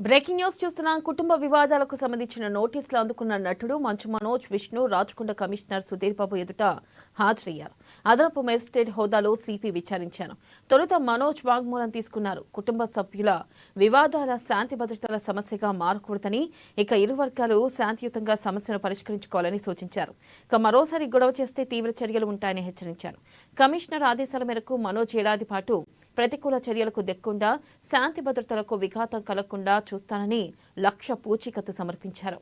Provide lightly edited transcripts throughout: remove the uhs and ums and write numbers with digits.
Breaking news చూస్తున్నాం. కుటుంబ వివాదాలకు సంబంధించిన నోటీసులు అందుకున్న నటుడు మంచు మనోజ్, విష్ణు రాచకొండ కమిషనర్ సుధీర్ బాబు ఎదుట హాజరయ్యారు. అదనపు మేజిస్ట్రేట్ హోదాలో సిపి విచారించారు. తొలుత మనోజ్ వాంగ్మూలం తీసుకున్నారు. కుటుంబ సభ్యుల వివాదాల శాంతి భద్రతల సమస్యగా మారకూడదని, ఇక ఇరు వర్గాలు శాంతియుతంగా సమస్యను పరిష్కరించుకోవాలని సూచించారు. మరోసారి గొడవ చేస్తే తీవ్ర చర్యలు ఉంటాయని హెచ్చరించారు. కమిషనర్ ఆదేశాల మేరకు మనోజ్ ఏడాది పాటు ప్రతికూల చర్యలకు దెక్కుండా శాంతి భద్రతలకు విఘాతం కలగకుండా చూస్తానని లక్ష పూచీకత్తు సమర్పించారు.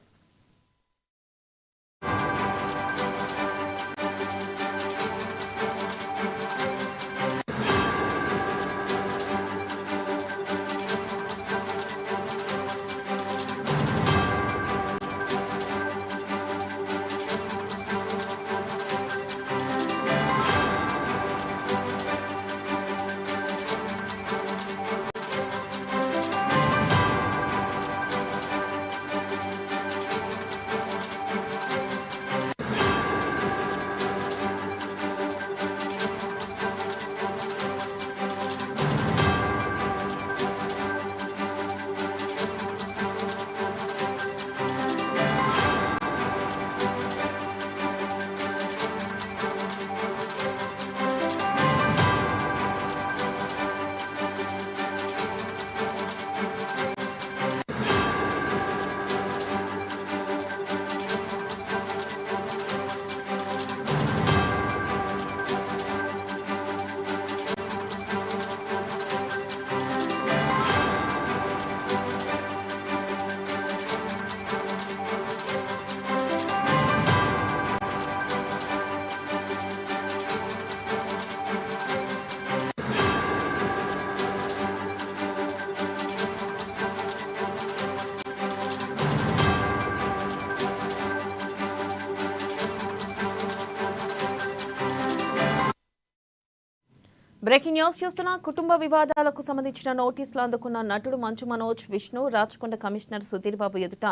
బ్రేకింగ్ న్యూస్ చూస్తున్నా. కుటుంబ వివాదాలకు సంబంధించిన నోటీసులు అందుకున్న నటుడు మంచు మనోజ్, విష్ణు రాచకొండ కమిషనర్ సుధీర్ బాబు ఎదుట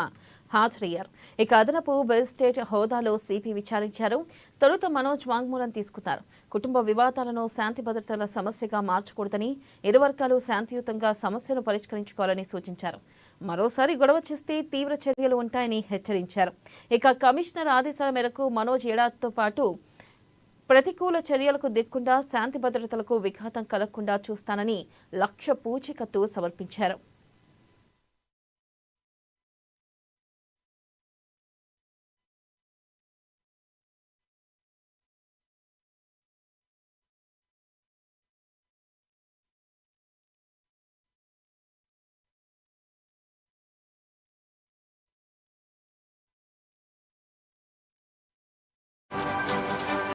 హాజరయ్యారు. ఇక అదనపు మేజిస్ట్రేట్ హోదాలో సిపి విచారించారు. తొలుత మనోజ్ వాంగ్మూలం తీసుకున్నారు. కుటుంబ వివాదాలను శాంతి భద్రతల సమస్యగా మార్చకూడదని, ఇరు వర్గాలు శాంతియుతంగా సమస్యను పరిష్కరించుకోవాలని సూచించారు. మరోసారి గొడవ చేస్తే తీవ్ర చర్యలు ఉంటాయని హెచ్చరించారు. ఇక కమిషనర్ ఆదేశాల మేరకు మనోజ్ ఏడాదితో పాటు ప్రతికూల చర్యలకు దిక్కుండా శాంతి భద్రతలకు విఘాతం కలగకుండా చూస్తానని లక్ష పూచీకత్తు సమర్పించారు.